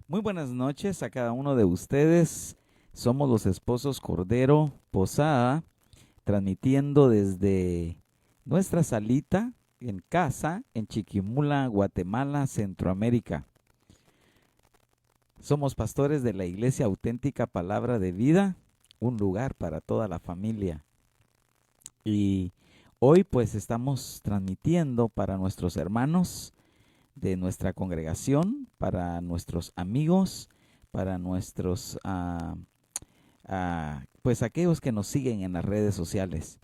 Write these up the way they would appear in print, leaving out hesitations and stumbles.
Muy buenas noches a cada uno de ustedes. Somos los esposos Cordero Posada, transmitiendo desde nuestra salita en casa en Chiquimula, Guatemala, Centroamérica. Somos pastores de la Iglesia Auténtica Palabra de Vida, un lugar para toda la familia. Y hoy pues estamos transmitiendo para nuestros hermanos de nuestra congregación, para nuestros amigos, para nuestros, pues aquellos que nos siguen en las redes sociales.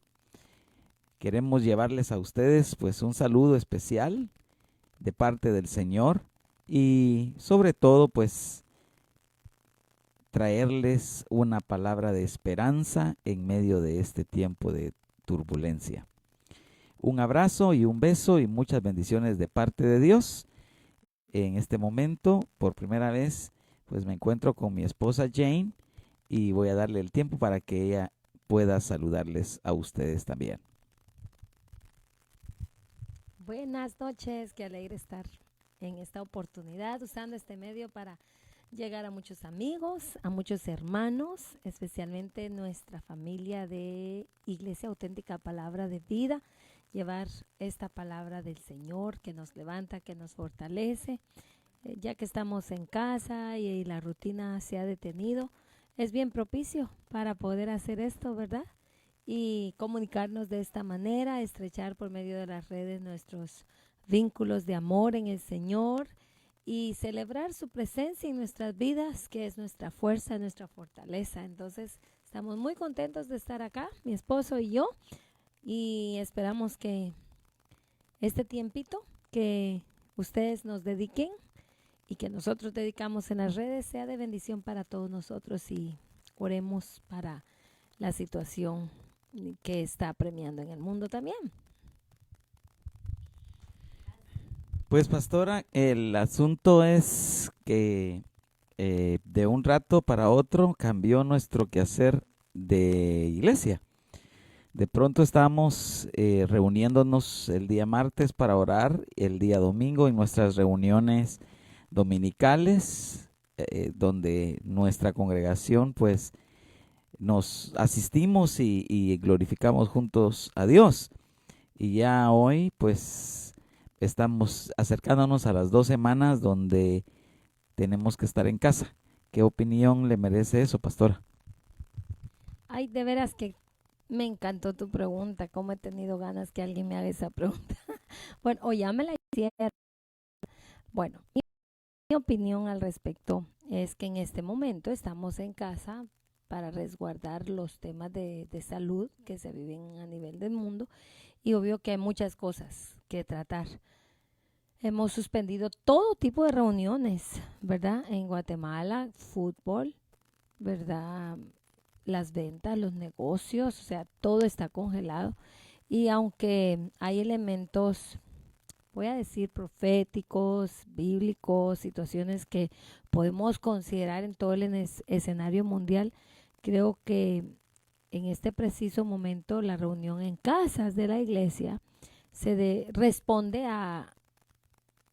Queremos llevarles a ustedes pues un saludo especial de parte del Señor y sobre todo pues traerles una palabra de esperanza en medio de este tiempo de turbulencia. Un abrazo y un beso y muchas bendiciones de parte de Dios. En este momento, por primera vez, pues me encuentro con mi esposa Jane y voy a darle el tiempo para que ella pueda saludarles a ustedes también. Buenas noches, qué alegre estar en esta oportunidad usando este medio para llegar a muchos amigos, a muchos hermanos, especialmente nuestra familia de Iglesia Auténtica Palabra de Vida, llevar esta palabra del Señor que nos levanta, que nos fortalece, ya que estamos en casa y la rutina se ha detenido, es bien propicio para poder hacer esto, ¿verdad? Y comunicarnos de esta manera, estrechar por medio de las redes nuestros vínculos de amor en el Señor y celebrar su presencia en nuestras vidas, que es nuestra fuerza, nuestra fortaleza. Entonces, estamos muy contentos de estar acá, mi esposo y yo, y esperamos que este tiempito que ustedes nos dediquen y que nosotros dedicamos en las redes sea de bendición para todos nosotros y oremos para la situación que está apremiando en el mundo también. Pues pastora, el asunto es que de un rato para otro cambió nuestro quehacer de iglesia. De pronto estábamos reuniéndonos el día martes para orar, el día domingo en nuestras reuniones dominicales, donde nuestra congregación pues nos asistimos y glorificamos juntos a Dios. Y ya hoy pues estamos acercándonos a las 2 semanas donde tenemos que estar en casa. ¿Qué opinión le merece eso, pastora? Ay, de veras que me encantó tu pregunta, cómo he tenido ganas que alguien me haga esa pregunta. Bueno, o ya me la hicieron. Bueno, mi opinión al respecto es que en este momento estamos en casa para resguardar los temas de salud que se viven a nivel del mundo y obvio que hay muchas cosas que tratar. Hemos suspendido todo tipo de reuniones, ¿verdad? En Guatemala, fútbol, ¿verdad? Las ventas, los negocios, o sea, todo está congelado. Y aunque hay elementos, voy a decir, proféticos, bíblicos, situaciones que podemos considerar en todo el escenario mundial, creo que en este preciso momento la reunión en casas de la iglesia responde a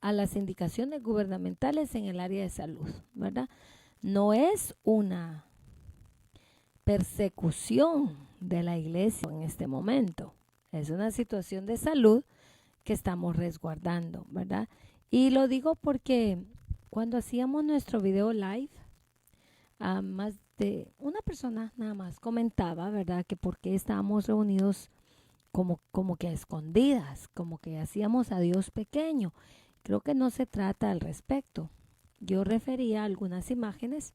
las indicaciones gubernamentales en el área de salud, ¿verdad? No es una persecución de la iglesia en este momento. Es una situación de salud que estamos resguardando, ¿verdad? Y lo digo porque cuando hacíamos nuestro video live, más de una persona nada más comentaba, ¿verdad? Que por qué estábamos reunidos como que a escondidas, como que hacíamos a Dios pequeño. Creo que no se trata al respecto. Yo refería a algunas imágenes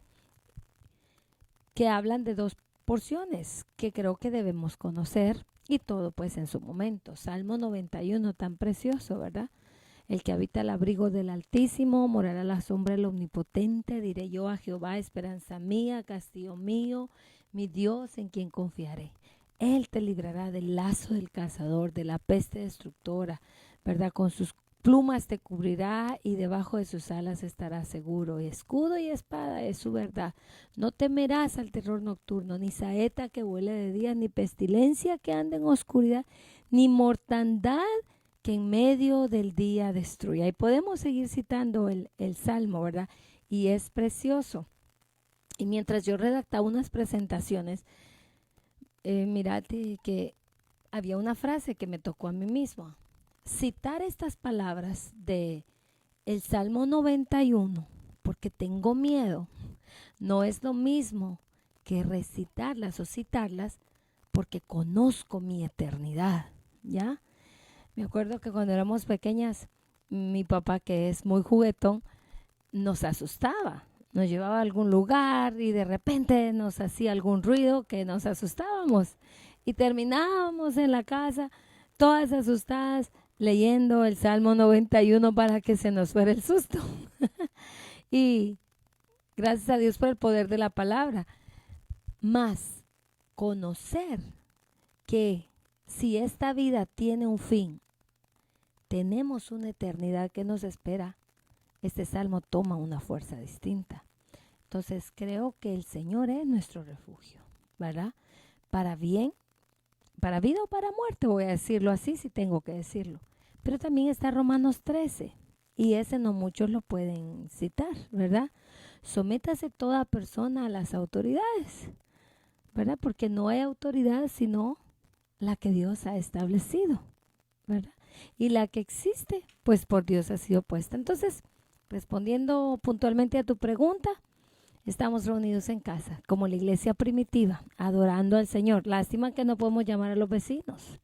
que hablan de dos porciones que creo que debemos conocer y todo pues en su momento. Salmo 91, tan precioso, ¿verdad? El que habita el abrigo del Altísimo morará a la sombra del Omnipotente. Diré yo a Jehová, esperanza mía, castillo mío, mi Dios en quien confiaré. Él te librará del lazo del cazador, de la peste destructora, ¿verdad? Con sus plumas te cubrirá y debajo de sus alas estarás seguro. Y escudo y espada es su verdad. No temerás al terror nocturno, ni saeta que vuele de día, ni pestilencia que ande en oscuridad, ni mortandad que en medio del día destruya. Y podemos seguir citando el Salmo, ¿verdad? y es precioso. Y mientras yo redactaba unas presentaciones, mirate que había una frase que me tocó a mí misma. Citar estas palabras de el Salmo 91, porque tengo miedo, no es lo mismo que recitarlas o citarlas porque conozco mi eternidad, ¿ya? Me acuerdo que cuando éramos pequeñas, mi papá, que es muy juguetón, nos asustaba. Nos llevaba a algún lugar y de repente nos hacía algún ruido que nos asustábamos. Y terminábamos en la casa todas asustadas leyendo el Salmo 91 para que se nos fuera el susto. Y gracias a Dios por el poder de la palabra. Más conocer que si esta vida tiene un fin, tenemos una eternidad que nos espera. Este salmo toma una fuerza distinta. Entonces creo que el Señor es nuestro refugio, ¿verdad? Para bien, para vida o para muerte, voy a decirlo así si tengo que decirlo. Pero también está Romanos 13 y ese no muchos lo pueden citar, ¿verdad? Sométase toda persona a las autoridades, ¿verdad? Porque no hay autoridad sino la que Dios ha establecido, ¿verdad? Y la que existe, pues por Dios ha sido puesta. Entonces, respondiendo puntualmente a tu pregunta, estamos reunidos en casa, como la iglesia primitiva, adorando al Señor. Lástima que no podemos llamar a los vecinos,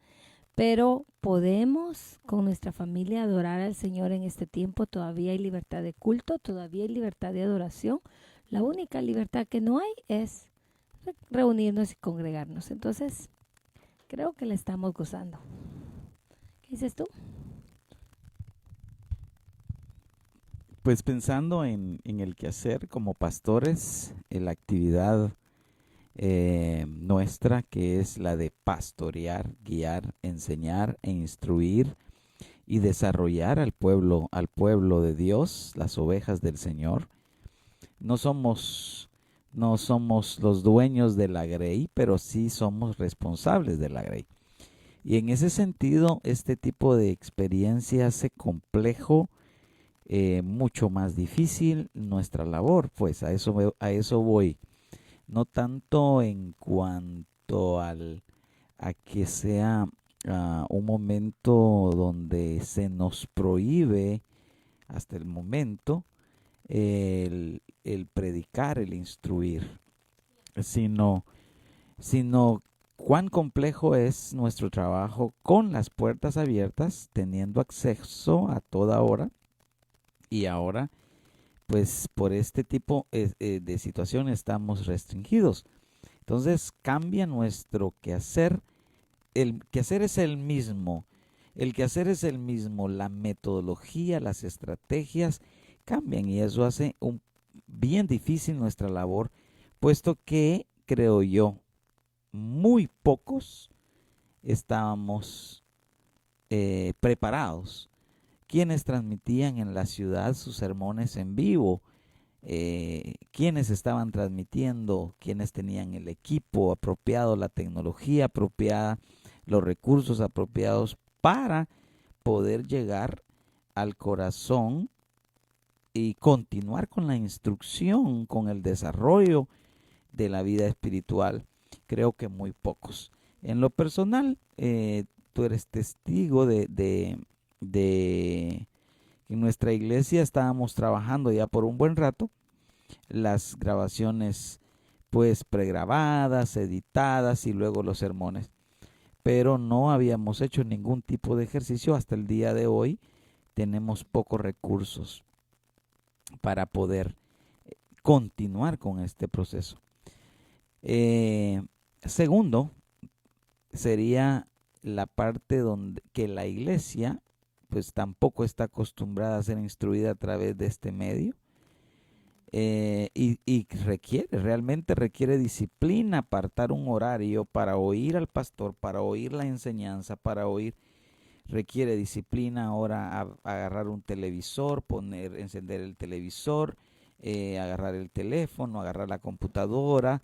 pero podemos con nuestra familia adorar al Señor en este tiempo. Todavía hay libertad de culto, todavía hay libertad de adoración. La única libertad que no hay es reunirnos y congregarnos. Entonces, creo que la estamos gozando. ¿Qué dices tú? Pues pensando en el quehacer como pastores, en la actividad nuestra que es la de pastorear, guiar, enseñar e instruir y desarrollar al pueblo de Dios, las ovejas del Señor. No somos, no somos los dueños de la grey, pero sí somos responsables de la grey. Y en ese sentido, este tipo de experiencia hace complejo, mucho más difícil nuestra labor, pues a eso voy. No tanto en cuanto a que sea un momento donde se nos prohíbe hasta el momento el predicar, el instruir, sino, sino cuán complejo es nuestro trabajo con las puertas abiertas, teniendo acceso a toda hora y ahora pues por este tipo de situación estamos restringidos. Entonces cambia nuestro quehacer. El quehacer es el mismo. El quehacer es el mismo. La metodología, las estrategias cambian y eso hace bien difícil nuestra labor, puesto que, creo yo, muy pocos estábamos preparados. Quienes transmitían en la ciudad sus sermones en vivo, quienes estaban transmitiendo, quienes tenían el equipo apropiado, la tecnología apropiada, los recursos apropiados para poder llegar al corazón y continuar con la instrucción, con el desarrollo de la vida espiritual. Creo que muy pocos. En lo personal, tú eres testigo de en nuestra iglesia estábamos trabajando ya por un buen rato las grabaciones pues pregrabadas, editadas y luego los sermones, pero no habíamos hecho ningún tipo de ejercicio hasta el día de hoy. Tenemos pocos recursos para poder continuar con este proceso. Segundo, sería la parte donde que la iglesia pues tampoco está acostumbrada a ser instruida a través de este medio, y realmente requiere disciplina, apartar un horario para oír al pastor, para oír la enseñanza, requiere disciplina ahora agarrar un televisor, encender el televisor, agarrar el teléfono, agarrar la computadora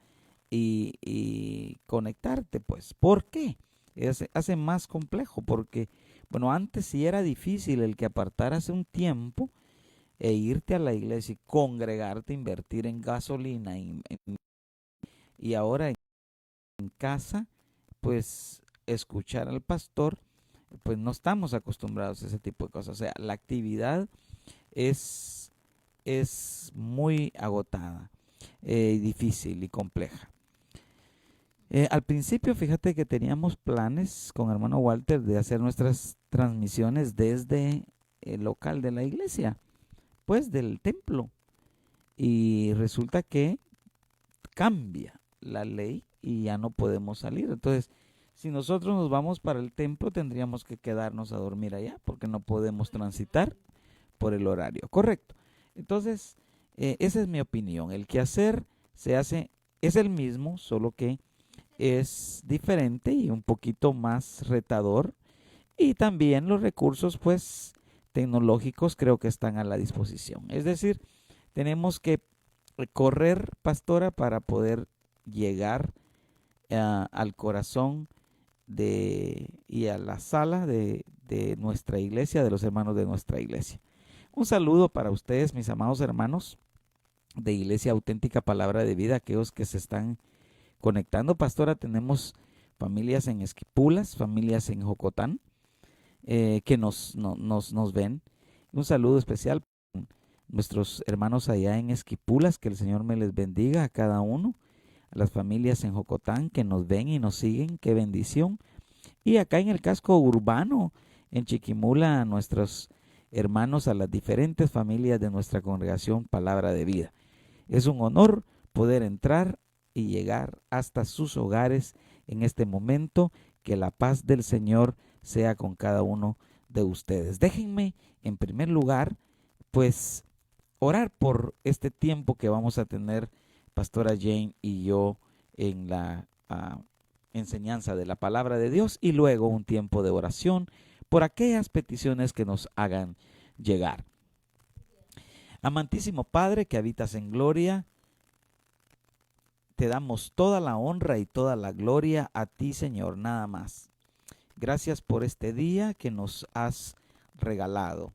y conectarte, pues. ¿Por qué? Hace más complejo porque, bueno, antes sí era difícil el que apartaras un tiempo e irte a la iglesia y congregarte, invertir en gasolina y ahora en casa, pues escuchar al pastor, pues no estamos acostumbrados a ese tipo de cosas. O sea, la actividad es, es muy agotada, difícil y compleja. Al principio, fíjate que teníamos planes con hermano Walter de hacer nuestras transmisiones desde el local de la iglesia, pues del templo. Y resulta que cambia la ley y ya no podemos salir. Entonces, si nosotros nos vamos para el templo, tendríamos que quedarnos a dormir allá porque no podemos transitar por el horario. Correcto. Entonces, esa es mi opinión. El quehacer se hace, es el mismo, solo que es diferente y un poquito más retador. Y también los recursos, pues, tecnológicos creo que están a la disposición. Es decir, tenemos que correr, pastora, para poder llegar al corazón y a la sala de nuestra iglesia, de los hermanos de nuestra iglesia. Un saludo para ustedes, mis amados hermanos de Iglesia Auténtica Palabra de Vida, aquellos que se están conectando. Pastora, tenemos familias en Esquipulas, familias en Jocotán, que nos ven. Un saludo especial para nuestros hermanos allá en Esquipulas, que el Señor me les bendiga a cada uno. A las familias en Jocotán que nos ven y nos siguen, qué bendición. Y acá en el casco urbano, en Chiquimula, a nuestros hermanos, a las diferentes familias de nuestra congregación Palabra de Vida. Es un honor poder entrar y llegar hasta sus hogares en este momento. Que la paz del Señor sea con cada uno de ustedes. Déjenme, en primer lugar, pues, orar por este tiempo que vamos a tener Pastora Jane y yo en la enseñanza de la palabra de Dios, y luego un tiempo de oración por aquellas peticiones que nos hagan llegar. Amantísimo Padre que habitas en gloria, te damos toda la honra y toda la gloria a ti, Señor, nada más. Gracias por este día que nos has regalado.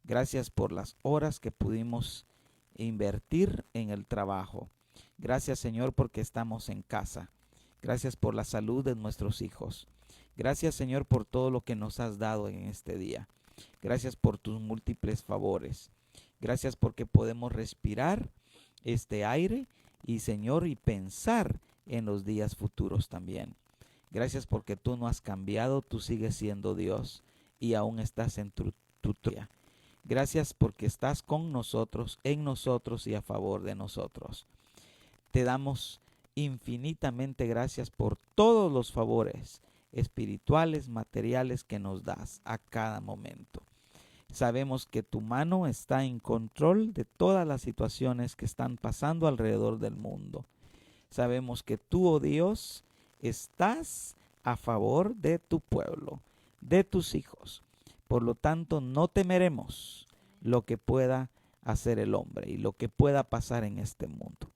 Gracias por las horas que pudimos invertir en el trabajo. Gracias, Señor, porque estamos en casa. Gracias por la salud de nuestros hijos. Gracias, Señor, por todo lo que nos has dado en este día. Gracias por tus múltiples favores. Gracias porque podemos respirar este aire y, Señor, y pensar en los días futuros también. Gracias porque tú no has cambiado, tú sigues siendo Dios y aún estás en tu tutoría. Gracias porque estás con nosotros, en nosotros y a favor de nosotros. Te damos infinitamente gracias por todos los favores espirituales, materiales que nos das a cada momento. Sabemos que tu mano está en control de todas las situaciones que están pasando alrededor del mundo. Sabemos que tú, oh Dios, estás a favor de tu pueblo, de tus hijos. Por lo tanto, no temeremos lo que pueda hacer el hombre y lo que pueda pasar en este mundo.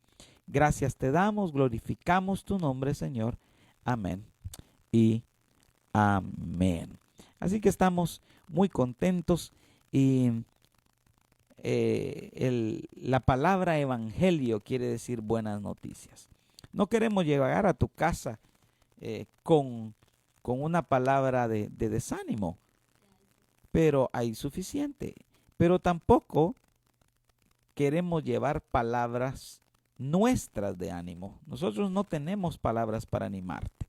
Gracias te damos, glorificamos tu nombre, Señor. Amén y amén. Así que estamos muy contentos y la palabra evangelio quiere decir buenas noticias. No queremos llegar a tu casa con una palabra de desánimo, pero hay suficiente. Pero tampoco queremos llevar palabras nuestras de ánimo. Nosotros no tenemos palabras para animarte.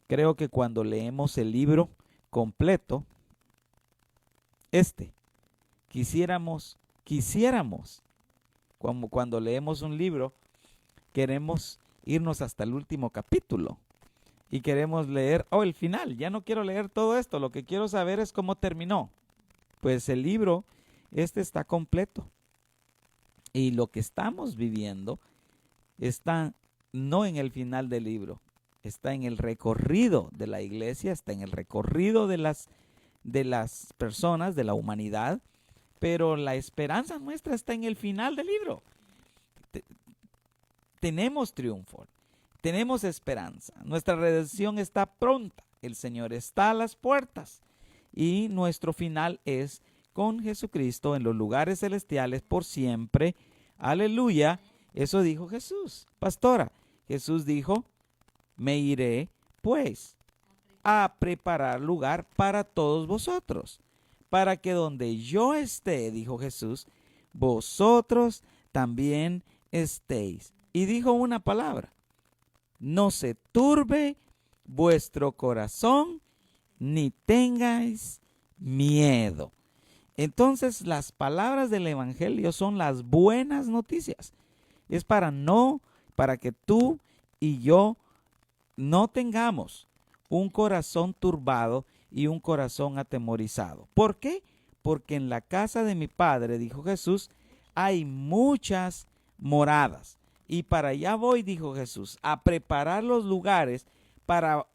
Creo que cuando leemos el libro completo, quisiéramos, como cuando leemos un libro, queremos irnos hasta el último capítulo y queremos leer, el final. Ya no quiero leer todo esto, lo que quiero saber es cómo terminó. Pues el libro, está completo. Y lo que estamos viviendo está no en el final del libro, está en el recorrido de la iglesia, está en el recorrido de las personas, de la humanidad, pero la esperanza nuestra está en el final del libro. Tenemos triunfo, tenemos esperanza, nuestra redención está pronta, el Señor está a las puertas y nuestro final es con Jesucristo en los lugares celestiales por siempre. Aleluya. Eso dijo Jesús. Pastora, Jesús dijo, me iré pues a preparar lugar para todos vosotros, para que donde yo esté, dijo Jesús, vosotros también estéis. Y dijo una palabra: no se turbe vuestro corazón, ni tengáis miedo. Entonces, las palabras del Evangelio son las buenas noticias. Es para que tú y yo no tengamos un corazón turbado y un corazón atemorizado. ¿Por qué? Porque en la casa de mi Padre, dijo Jesús, hay muchas moradas. Y para allá voy, dijo Jesús, a preparar los lugares para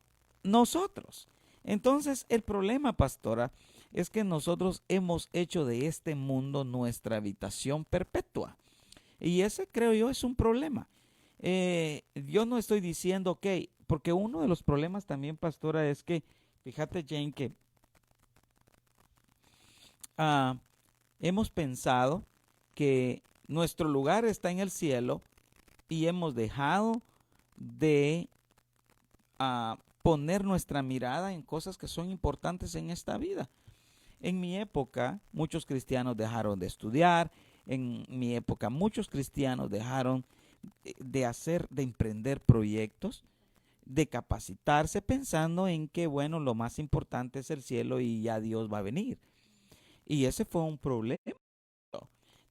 nosotros. Entonces, el problema, pastora, es que nosotros hemos hecho de este mundo nuestra habitación perpetua. Y ese, creo yo, es un problema. Yo no estoy diciendo que, porque uno de los problemas también, pastora, es que, fíjate, Jane, que hemos pensado que nuestro lugar está en el cielo y hemos dejado de poner nuestra mirada en cosas que son importantes en esta vida. En mi época, muchos cristianos dejaron de estudiar. En mi época, muchos cristianos dejaron de emprender proyectos, de capacitarse, pensando en que, bueno, lo más importante es el cielo y ya Dios va a venir. Y ese fue un problema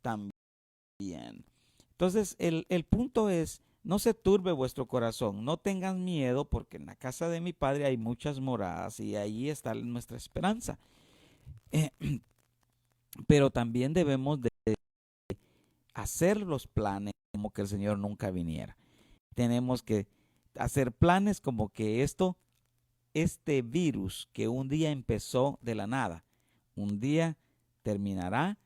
también. Entonces, el punto es, no se turbe vuestro corazón, no tengan miedo, porque en la casa de mi Padre hay muchas moradas y ahí está nuestra esperanza. Pero también debemos de hacer los planes como que el Señor nunca viniera. Tenemos que hacer planes como que este virus que un día empezó de la nada, un día terminará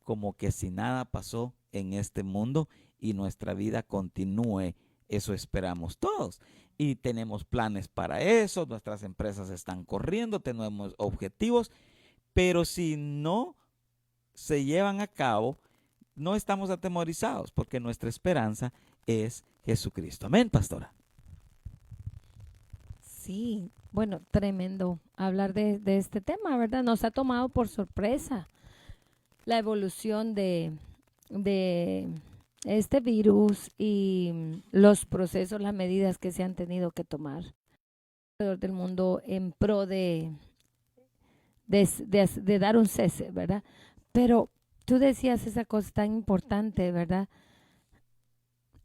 como que si nada pasó en este mundo y nuestra vida continúe. Eso esperamos todos. Y tenemos planes para eso, nuestras empresas están corriendo, tenemos objetivos, pero si no se llevan a cabo, no estamos atemorizados porque nuestra esperanza es Jesucristo. Amén, pastora. Sí, bueno, tremendo hablar de este tema, ¿verdad? Nos ha tomado por sorpresa la evolución de este virus y los procesos, las medidas que se han tenido que tomar alrededor del mundo en pro de dar un cese, ¿verdad? Pero tú decías esa cosa tan importante, ¿verdad?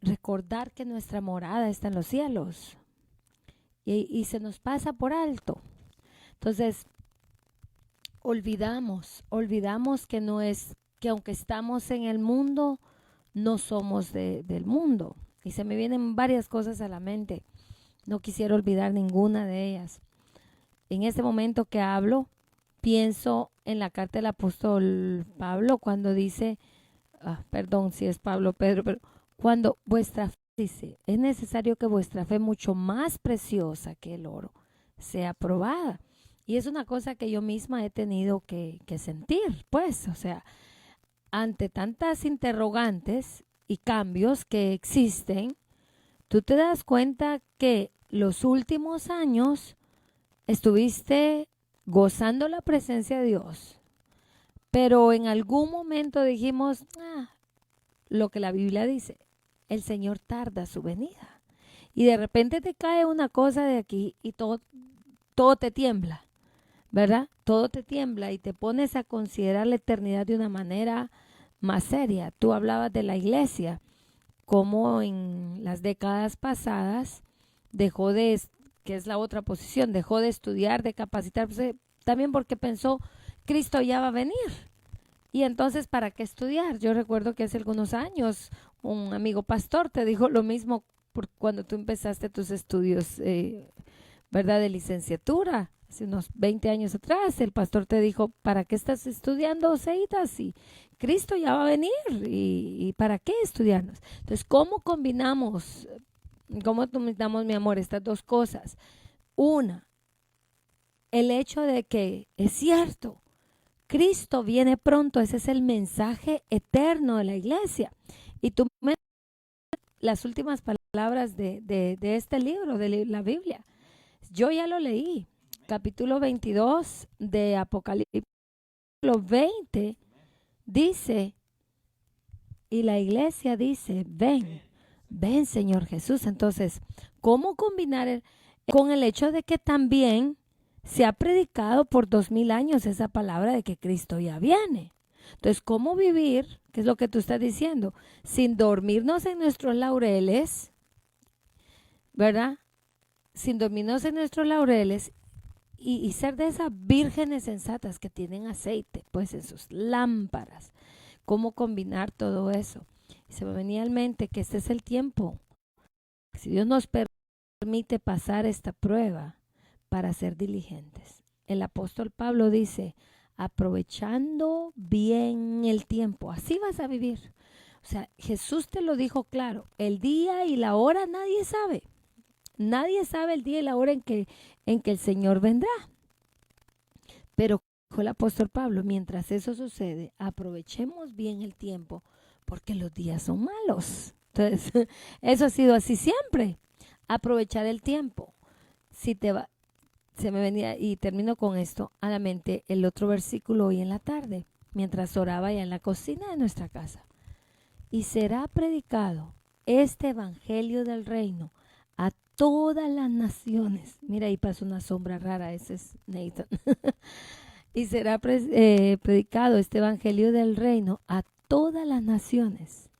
Recordar que nuestra morada está en los cielos y se nos pasa por alto. Entonces, olvidamos que no es, que aunque estamos en el mundo, no somos del mundo. Y se me vienen varias cosas a la mente. No quisiera olvidar ninguna de ellas. En este momento que hablo, pienso en la carta del apóstol Pablo cuando dice, perdón si es Pablo, Pedro, pero cuando vuestra fe, dice, es necesario que vuestra fe, mucho más preciosa que el oro, sea probada. Y es una cosa que yo misma he tenido que sentir, pues, o sea, ante tantas interrogantes y cambios que existen, tú te das cuenta que los últimos años estuviste gozando la presencia de Dios, pero en algún momento dijimos, lo que la Biblia dice, el Señor tarda su venida. Y de repente te cae una cosa de aquí y todo te tiembla, ¿verdad? Todo te tiembla y te pones a considerar la eternidad de una manera más seria. Tú hablabas de la iglesia, como en las décadas pasadas dejó de, que es la otra posición, dejó de estudiar, de capacitarse, también porque pensó, Cristo ya va a venir. Y entonces, ¿para qué estudiar? Yo recuerdo que hace algunos años un amigo pastor te dijo lo mismo cuando tú empezaste tus estudios, ¿verdad? De licenciatura. Hace unos 20 años atrás, el pastor te dijo, ¿para qué estás estudiando, Seita? Si Cristo ya va a venir, ¿y para qué estudiarnos? Entonces, ¿cómo combinamos, mi amor, estas dos cosas? Una, el hecho de que es cierto, Cristo viene pronto, ese es el mensaje eterno de la iglesia. Y tú me las últimas palabras de este libro, de la Biblia. Yo ya lo leí, capítulo 22 de Apocalipsis, capítulo 20, dice, y la iglesia dice, ven, ven Señor Jesús. Entonces, ¿cómo combinar con el hecho de que también se ha predicado por 2000 años esa palabra de que Cristo ya viene? Entonces, ¿cómo vivir? ¿Qué es lo que tú estás diciendo? Sin dormirnos en nuestros laureles, ¿verdad? Sin dormirnos en nuestros laureles y ser de esas vírgenes sensatas que tienen aceite, pues en sus lámparas. ¿Cómo combinar todo eso? Y se me venía en mente que este es el tiempo. Si Dios nos permite pasar esta prueba para ser diligentes. El apóstol Pablo dice, aprovechando bien el tiempo, así vas a vivir. O sea, Jesús te lo dijo claro, el día y la hora nadie sabe. Nadie sabe el día y la hora en que el Señor vendrá. Pero dijo el apóstol Pablo, mientras eso sucede, aprovechemos bien el tiempo, porque los días son malos. Entonces, eso ha sido así siempre. Aprovechar el tiempo. Si te va, se me venía, y termino con esto, a la mente el otro versículo hoy en la tarde, mientras oraba ya en la cocina de nuestra casa. Y será predicado este evangelio del reino a todas las naciones. Mira, ahí pasó una sombra rara, ese es Nathan. Y será predicado este evangelio del reino a todas las naciones.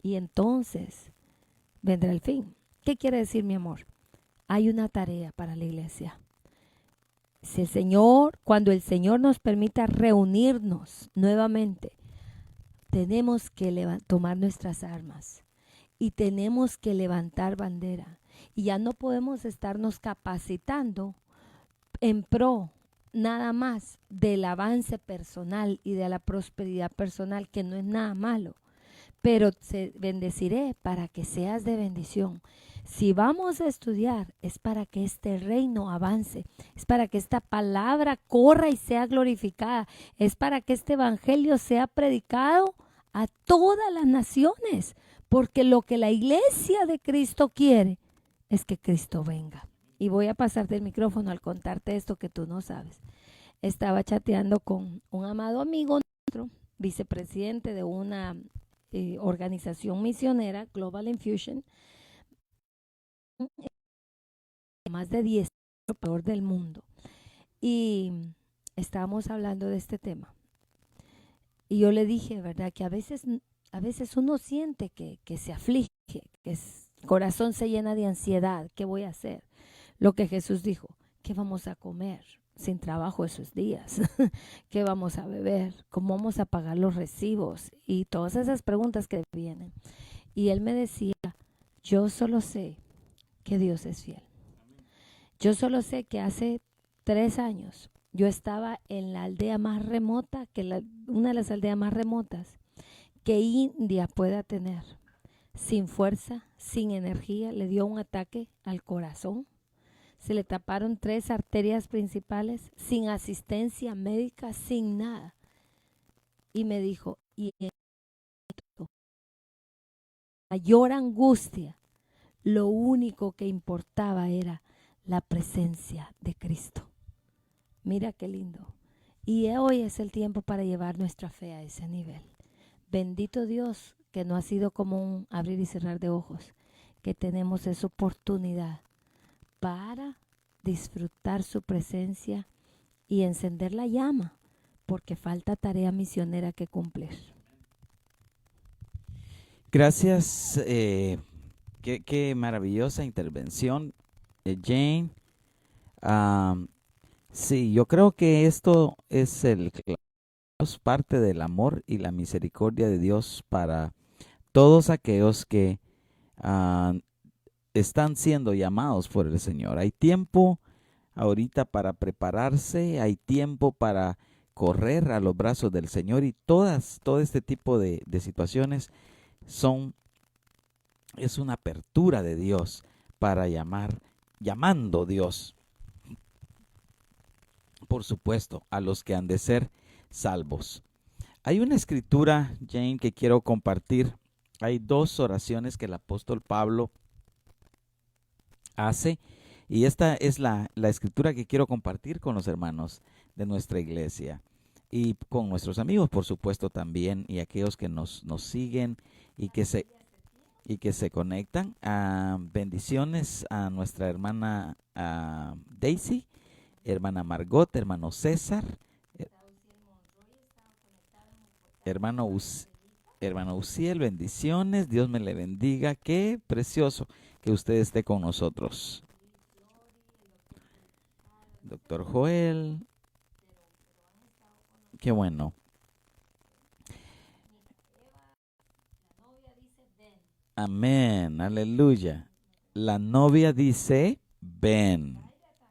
Y entonces vendrá el fin. ¿Qué quiere decir, mi amor? Hay una tarea para la iglesia. Si el Señor, cuando el Señor nos permita reunirnos nuevamente, tenemos que tomar nuestras armas y tenemos que levantar bandera. Y ya no podemos estarnos capacitando en pro nada más del avance personal y de la prosperidad personal, que no es nada malo, pero te bendeciré para que seas de bendición. Si vamos a estudiar, es para que este reino avance, es para que esta palabra corra y sea glorificada, es para que este evangelio sea predicado a todas las naciones, porque lo que la iglesia de Cristo quiere es que Cristo venga. Y voy a pasarte el micrófono al contarte esto que tú no sabes. Estaba chateando con un amado amigo nuestro, vicepresidente de una organización misionera, Global Infusion, más de 10 alrededor del mundo. Y estábamos hablando de este tema. Y yo le dije, ¿verdad? Que a veces uno siente que se aflige, que el corazón se llena de ansiedad. ¿Qué voy a hacer? Lo que Jesús dijo, ¿qué vamos a comer sin trabajo esos días? ¿Qué vamos a beber? ¿Cómo vamos a pagar los recibos? Y todas esas preguntas que vienen. Y él me decía, yo solo sé que Dios es fiel. Yo solo sé que hace 3 años yo estaba en la aldea más remota, una de las aldeas más remotas que India pueda tener. Sin fuerza, sin energía, le dio un ataque al corazón. Se le taparon 3 arterias principales, sin asistencia médica, sin nada. Y me dijo, y en mayor angustia, lo único que importaba era la presencia de Cristo. Mira qué lindo. Y hoy es el tiempo para llevar nuestra fe a ese nivel. Bendito Dios, que no ha sido como un abrir y cerrar de ojos, que tenemos esa oportunidad para disfrutar su presencia y encender la llama, porque falta tarea misionera que cumplir. Gracias, qué maravillosa intervención, Jane. Sí, yo creo que esto es parte del amor y la misericordia de Dios para todos aquellos que están siendo llamados por el Señor. Hay tiempo ahorita para prepararse, hay tiempo para correr a los brazos del Señor, y todo este tipo de situaciones es una apertura de Dios para llamando Dios, por supuesto, a los que han de ser salvos. Hay una escritura, Jane, que quiero compartir. Hay dos oraciones que el apóstol Pablo hace, y esta es la escritura que quiero compartir con los hermanos de nuestra iglesia y con nuestros amigos, por supuesto, también, y aquellos que nos siguen y que se conectan. Bendiciones a nuestra hermana Daisy, hermana Margot, hermano César, hermano Uciel, bendiciones, Dios me le bendiga, qué precioso que usted esté con nosotros. Doctor Joel, qué bueno. Amén, aleluya. La novia dice, ven.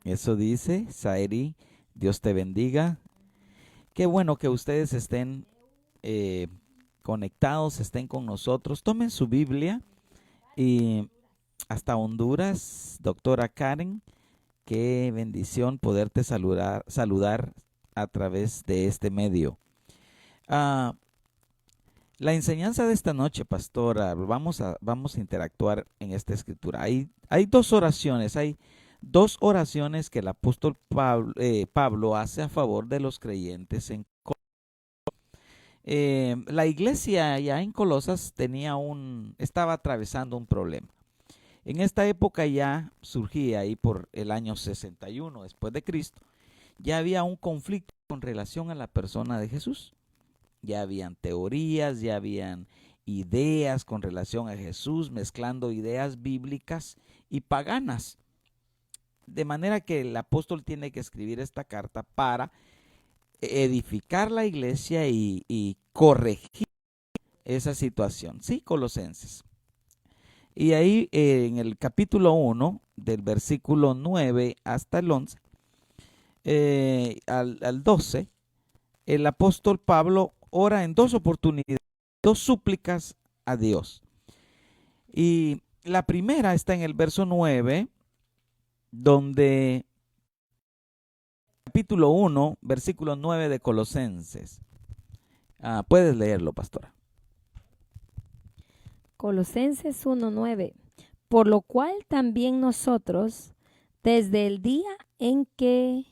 Eso dice, Sairi, Dios te bendiga. Qué bueno que ustedes estén conectados, estén con nosotros. Tomen su Biblia y hasta Honduras, doctora Karen, qué bendición poderte saludar a través de este medio. La enseñanza de esta noche, pastora, vamos a interactuar en esta escritura. Hay dos oraciones, que el apóstol Pablo hace a favor de los creyentes en la iglesia ya en Colosas estaba atravesando un problema. En esta época ya surgía ahí por el año 61 después de Cristo, ya había un conflicto con relación a la persona de Jesús. Ya habían teorías, ya habían ideas con relación a Jesús, mezclando ideas bíblicas y paganas. De manera que el apóstol tiene que escribir esta carta para edificar la iglesia y corregir esa situación. Sí, Colosenses. Y ahí en el capítulo 1, del versículo 9 hasta el 11, al 12, el apóstol Pablo ora en dos oportunidades, dos súplicas a Dios. Y la primera está en el verso 9, donde capítulo 1, versículo 9 de Colosenses. Puedes leerlo, pastora. Colosenses 1:9. Por lo cual también nosotros, desde el día en que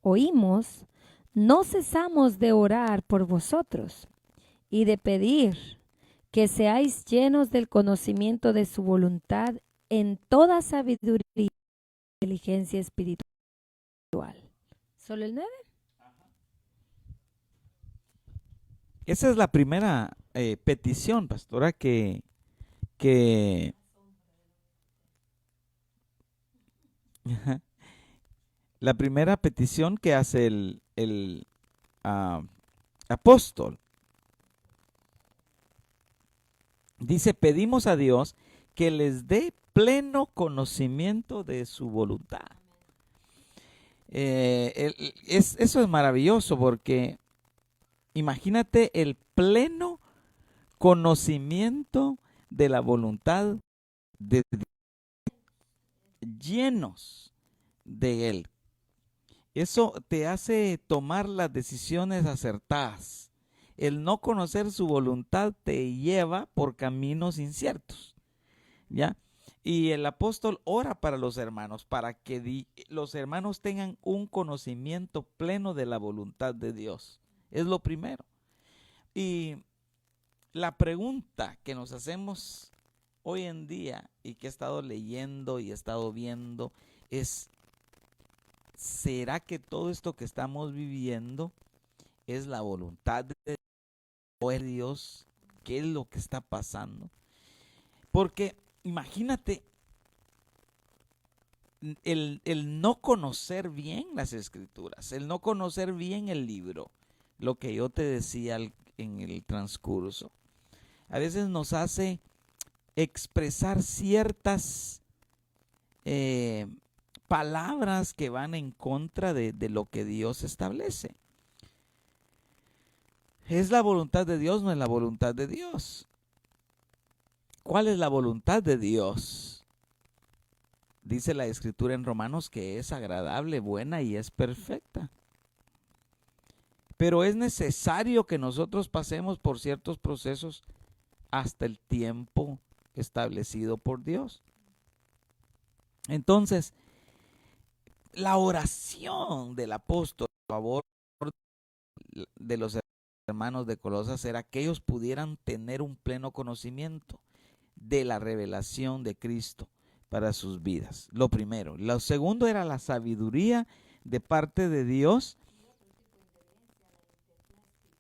oímos, no cesamos de orar por vosotros y de pedir que seáis llenos del conocimiento de su voluntad en toda sabiduría y inteligencia espiritual. ¿Solo el 9? Esa es la primera petición, pastora, que la primera petición que hace el apóstol. Dice, pedimos a Dios que les dé pleno conocimiento de su voluntad. Eso es maravilloso porque imagínate el pleno conocimiento de la voluntad de Dios, llenos de Él. Eso te hace tomar las decisiones acertadas. El no conocer su voluntad te lleva por caminos inciertos, ¿ya? Y el apóstol ora para los hermanos, para que los hermanos tengan un conocimiento pleno de la voluntad de Dios. Es lo primero. Y la pregunta que nos hacemos hoy en día y que he estado leyendo y he estado viendo es, ¿será que todo esto que estamos viviendo es la voluntad de Dios? ¿Qué es lo que está pasando? Porque imagínate el no conocer bien las escrituras, el no conocer bien el libro, lo que yo te decía en el transcurso, a veces nos hace expresar ciertas palabras que van en contra de lo que Dios establece. ¿Es la voluntad de Dios? No es la voluntad de Dios. ¿Cuál es la voluntad de Dios? Dice la Escritura en Romanos que es agradable, buena y es perfecta. Pero es necesario que nosotros pasemos por ciertos procesos hasta el tiempo establecido por Dios. Entonces, la oración del apóstol a favor de los hermanos de Colosas era que ellos pudieran tener un pleno conocimiento de la revelación de Cristo para sus vidas. Lo primero. Lo segundo era la sabiduría de parte de Dios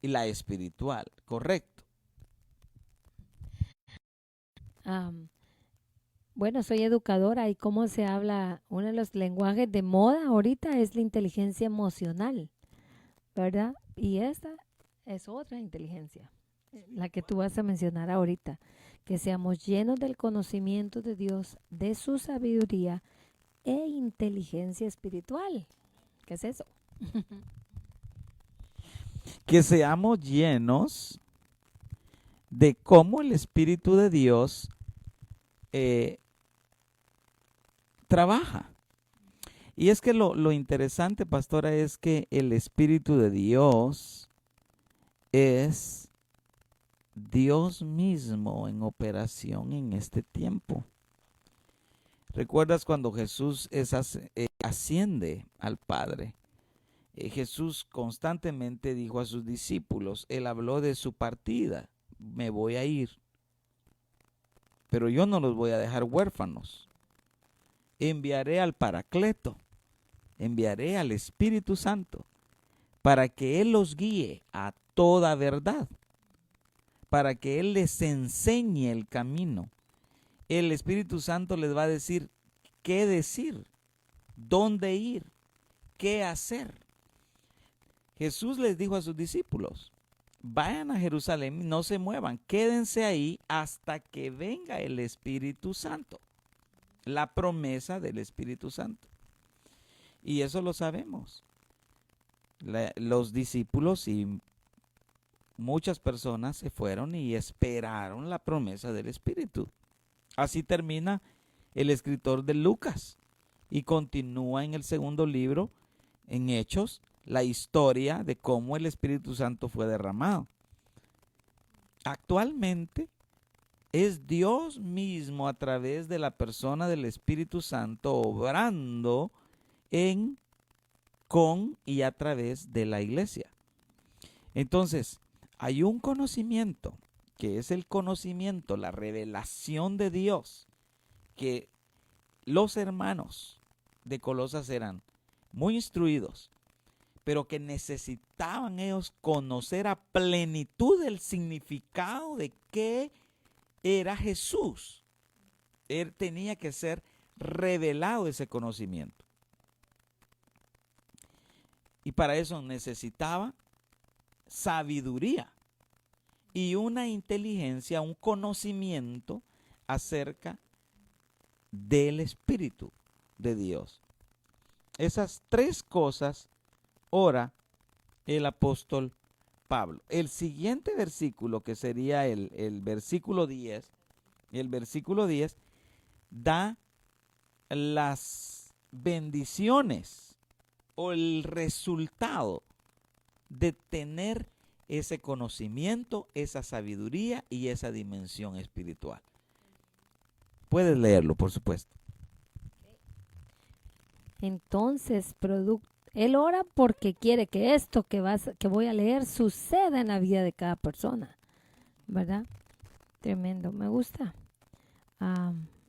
y la espiritual, correcto. Bueno, soy educadora y cómo se habla, uno de los lenguajes de moda ahorita es la inteligencia emocional, ¿verdad? Y esta es otra inteligencia, la que tú vas a mencionar ahorita, que seamos llenos del conocimiento de Dios, de su sabiduría e inteligencia espiritual. ¿Qué es eso? Que seamos llenos de cómo el Espíritu de Dios trabaja. Y es que lo interesante, pastora, es que el Espíritu de Dios es Dios mismo en operación en este tiempo. ¿Recuerdas cuando Jesús asciende al Padre? Jesús constantemente dijo a sus discípulos, él habló de su partida, me voy a ir, pero yo no los voy a dejar huérfanos. Enviaré al Paracleto, enviaré al Espíritu Santo, para que Él los guíe a toda verdad, para que Él les enseñe el camino. El Espíritu Santo les va a decir qué decir, dónde ir, qué hacer. Jesús les dijo a sus discípulos, vayan a Jerusalén, no se muevan, quédense ahí hasta que venga el Espíritu Santo. La promesa del Espíritu Santo. Y eso lo sabemos. Los discípulos y muchas personas se fueron y esperaron la promesa del Espíritu. Así termina el escritor de Lucas y continúa en el segundo libro, en Hechos, la historia de cómo el Espíritu Santo fue derramado. Actualmente es Dios mismo a través de la persona del Espíritu Santo obrando en, con y a través de la iglesia. Entonces, hay un conocimiento que es el conocimiento, la revelación de Dios, que los hermanos de Colosas eran muy instruidos, pero que necesitaban ellos conocer a plenitud el significado de qué era Jesús. Él tenía que ser revelado ese conocimiento. Y para eso necesitaba sabiduría y una inteligencia, un conocimiento acerca del Espíritu de Dios. Esas tres cosas ora el apóstol Pablo. El siguiente versículo, que sería el versículo 10, da las bendiciones o el resultado de tener ese conocimiento, esa sabiduría y esa dimensión espiritual. Puedes leerlo, por supuesto. Entonces, él ora porque quiere que esto que voy a leer suceda en la vida de cada persona, ¿verdad? Tremendo, me gusta.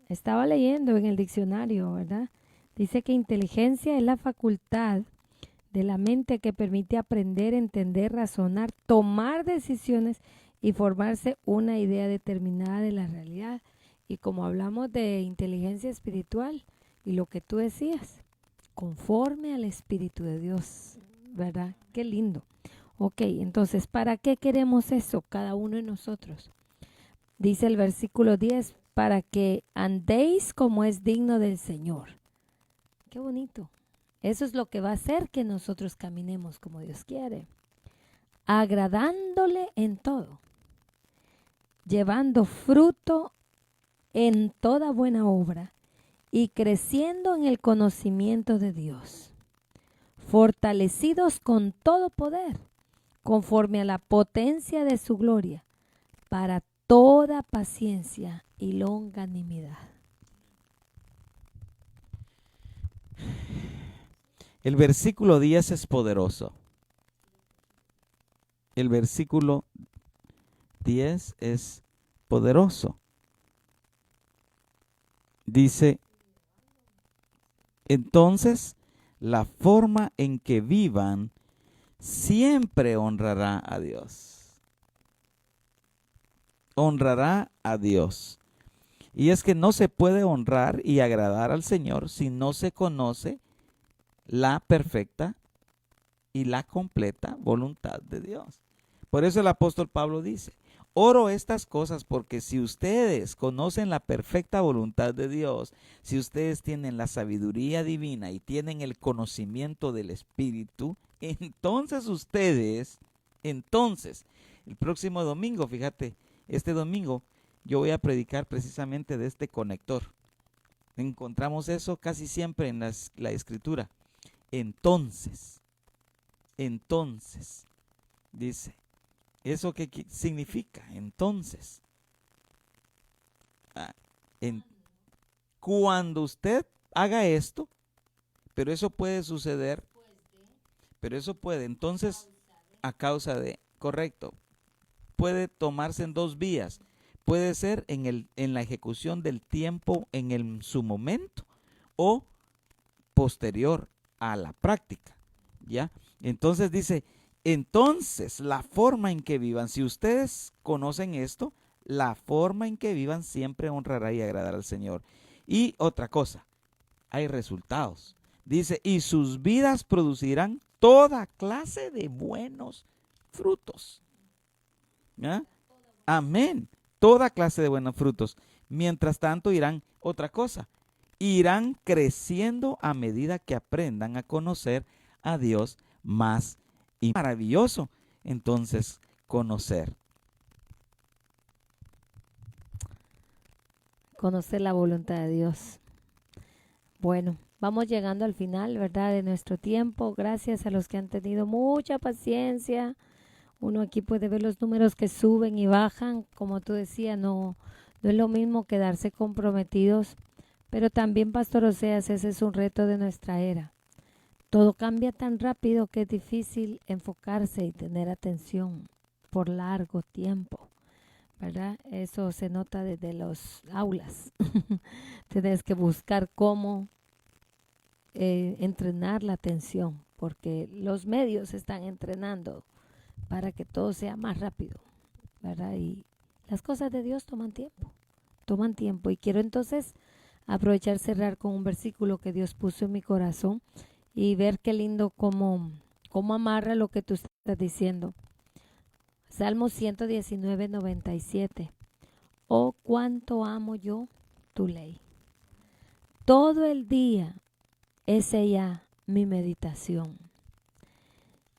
Estaba leyendo en el diccionario, ¿verdad? Dice que inteligencia es la facultad de la mente que permite aprender, entender, razonar, tomar decisiones y formarse una idea determinada de la realidad. Y como hablamos de inteligencia espiritual y lo que tú decías, conforme al Espíritu de Dios, ¿verdad? Qué lindo. Ok, entonces, ¿para qué queremos eso cada uno de nosotros? Dice el versículo 10, para que andéis como es digno del Señor. Qué bonito. Eso es lo que va a hacer que nosotros caminemos como Dios quiere, agradándole en todo, llevando fruto en toda buena obra y creciendo en el conocimiento de Dios, fortalecidos con todo poder conforme a la potencia de su gloria, para toda paciencia y longanimidad. El versículo 10 es poderoso. El versículo 10 es poderoso. Dice, entonces, la forma en que vivan siempre honrará a Dios. Honrará a Dios. Y es que no se puede honrar y agradar al Señor si no se conoce la perfecta y la completa voluntad de Dios. Por eso el apóstol Pablo dice, oro estas cosas porque si ustedes conocen la perfecta voluntad de Dios, si ustedes tienen la sabiduría divina y tienen el conocimiento del Espíritu, entonces el próximo domingo, fíjate, este domingo yo voy a predicar precisamente de este conector. Encontramos eso casi siempre en la Escritura. Entonces, dice, ¿eso qué significa? Entonces, cuando usted haga esto, pero eso puede suceder, entonces, a causa de, correcto, puede tomarse en dos vías. Puede ser en la ejecución del tiempo en su momento o posterior a la práctica, ¿ya? Entonces dice, entonces la forma en que vivan, si ustedes conocen esto, la forma en que vivan siempre honrará y agradará al Señor. Y otra cosa, hay resultados. Dice, y sus vidas producirán toda clase de buenos frutos. ¿Ya? Amén. Toda clase de buenos frutos. Mientras tanto irán, otra cosa, irán creciendo a medida que aprendan a conocer a Dios más y maravilloso. Entonces, conocer la voluntad de Dios. Bueno, vamos llegando al final, ¿verdad?, de nuestro tiempo. Gracias a los que han tenido mucha paciencia. Uno aquí puede ver los números que suben y bajan. Como tú decías, no es lo mismo quedarse comprometidos. Pero también, Pastor Oseas, ese es un reto de nuestra era. Todo cambia tan rápido que es difícil enfocarse y tener atención por largo tiempo, ¿verdad? Eso se nota desde los aulas. Tienes que buscar cómo entrenar la atención, porque los medios están entrenando para que todo sea más rápido, ¿verdad? Y las cosas de Dios toman tiempo. Y quiero entonces aprovechar, cerrar con un versículo que Dios puso en mi corazón y ver qué lindo cómo amarra lo que tú estás diciendo. Salmo 119, 97. Oh, cuánto amo yo tu ley. Todo el día es ella mi meditación.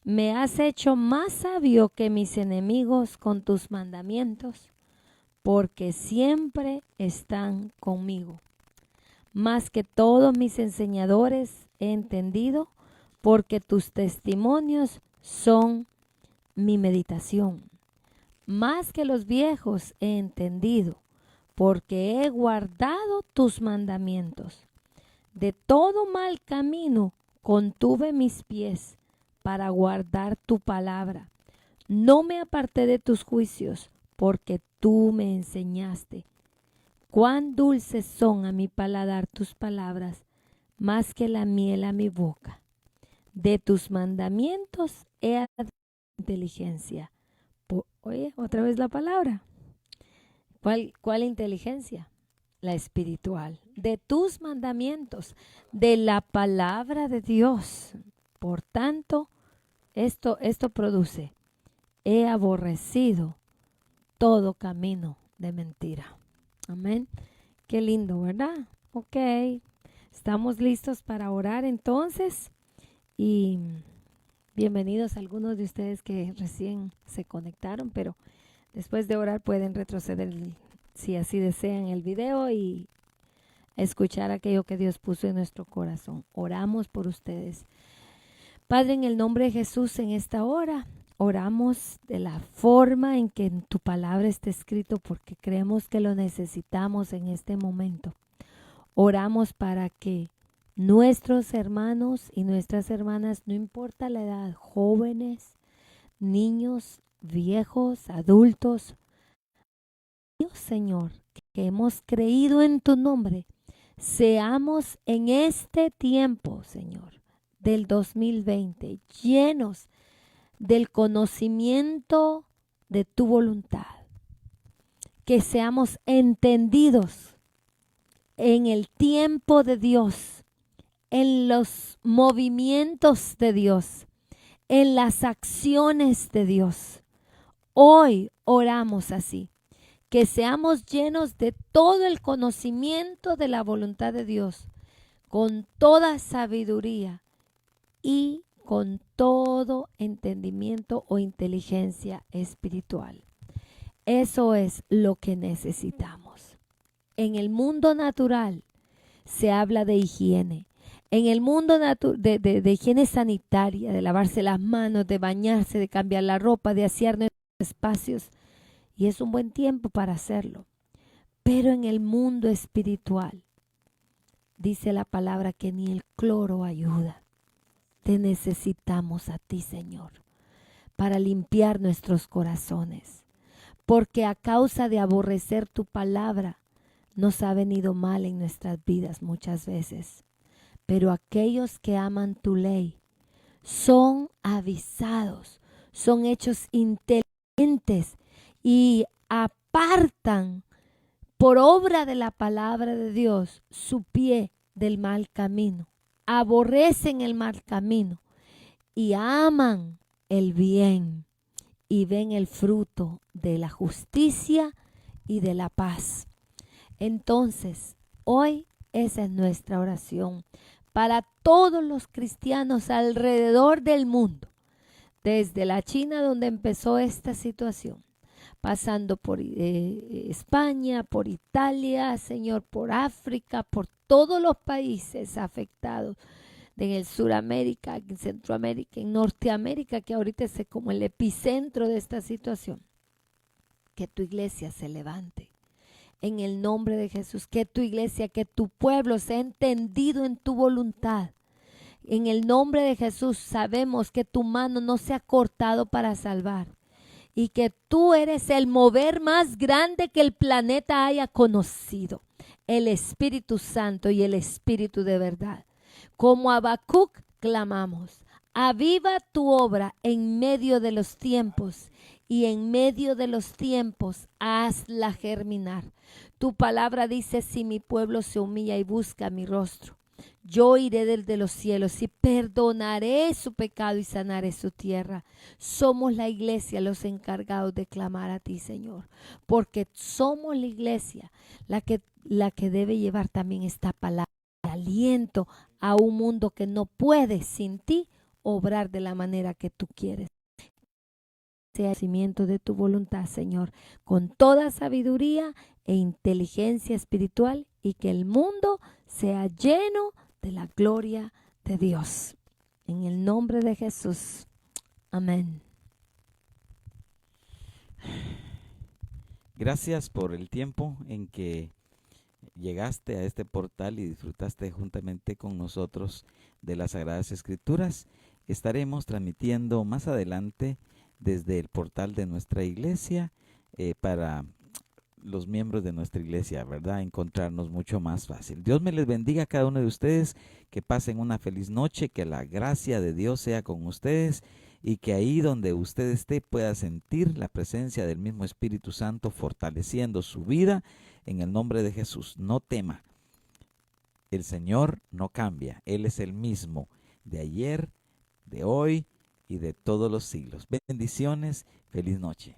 Me has hecho más sabio que mis enemigos con tus mandamientos, porque siempre están conmigo. Más que todos mis enseñadores he entendido, porque tus testimonios son mi meditación. Más que los viejos he entendido, porque he guardado tus mandamientos. De todo mal camino contuve mis pies para guardar tu palabra. No me aparté de tus juicios, porque tú me enseñaste. Cuán dulces son a mi paladar tus palabras, más que la miel a mi boca. De tus mandamientos he adquirido inteligencia. Oye, otra vez la palabra. ¿Cuál inteligencia? La espiritual. De tus mandamientos, de la palabra de Dios. Por tanto, esto produce. He aborrecido todo camino de mentira. Amén. Qué lindo, ¿verdad? Ok. Estamos listos para orar entonces. Y bienvenidos a algunos de ustedes que recién se conectaron, pero después de orar pueden retroceder, si así desean, el video y escuchar aquello que Dios puso en nuestro corazón. Oramos por ustedes. Padre, en el nombre de Jesús, en esta hora, oramos de la forma en que en tu palabra está escrito porque creemos que lo necesitamos en este momento. Oramos para que nuestros hermanos y nuestras hermanas, no importa la edad, jóvenes, niños, viejos, adultos, Dios Señor, que hemos creído en tu nombre, seamos en este tiempo, Señor, del 2020, llenos del conocimiento de tu voluntad, que seamos entendidos en el tiempo de Dios, en los movimientos de Dios, en las acciones de Dios. Hoy oramos así, que seamos llenos de todo el conocimiento de la voluntad de Dios, con toda sabiduría y con todo entendimiento o inteligencia espiritual. Eso es lo que necesitamos. En el mundo natural se habla de higiene. En el mundo de higiene sanitaria, de lavarse las manos, de bañarse, de cambiar la ropa, de asear nuestros espacios. Y es un buen tiempo para hacerlo. Pero en el mundo espiritual, dice la palabra que ni el cloro ayuda. Te necesitamos a ti, Señor, para limpiar nuestros corazones. Porque a causa de aborrecer tu palabra, nos ha venido mal en nuestras vidas muchas veces. Pero aquellos que aman tu ley son avisados, son hechos inteligentes y apartan por obra de la palabra de Dios su pie del mal camino. Aborrecen el mal camino y aman el bien y ven el fruto de la justicia y de la paz. Entonces, hoy esa es nuestra oración para todos los cristianos alrededor del mundo, desde la China donde empezó esta situación, pasando por España, por Italia, Señor, por África, por todos los países afectados, en el Suramérica, en Centroamérica, en Norteamérica, que ahorita es como el epicentro de esta situación. Que tu iglesia se levante. En el nombre de Jesús, que tu iglesia, que tu pueblo sea entendido en tu voluntad. En el nombre de Jesús sabemos que tu mano no se ha cortado para salvar y que tú eres el mover más grande que el planeta haya conocido, el Espíritu Santo y el Espíritu de verdad. Como Habacuc clamamos, aviva tu obra en medio de los tiempos y en medio de los tiempos hazla germinar. Tu palabra dice, si mi pueblo se humilla y busca mi rostro, yo iré desde los cielos y perdonaré su pecado y sanaré su tierra. Somos la iglesia los encargados de clamar a ti, Señor, porque somos la iglesia la que debe llevar también esta palabra de aliento a un mundo que no puede sin ti obrar de la manera que tú quieres. Sea el cimiento de tu voluntad, Señor, con toda sabiduría e inteligencia espiritual y que el mundo sea lleno de la gloria de Dios. En el nombre de Jesús. Amén. Gracias por el tiempo en que llegaste a este portal y disfrutaste juntamente con nosotros de las Sagradas Escrituras. Estaremos transmitiendo más adelante desde el portal de nuestra iglesia para los miembros de nuestra iglesia, ¿verdad? Encontrarnos mucho más fácil. Dios me les bendiga a cada uno de ustedes, que pasen una feliz noche, que la gracia de Dios sea con ustedes y que ahí donde usted esté pueda sentir la presencia del mismo Espíritu Santo fortaleciendo su vida en el nombre de Jesús. No tema, el Señor no cambia, Él es el mismo de ayer, de hoy y de todos los siglos. Bendiciones, feliz noche.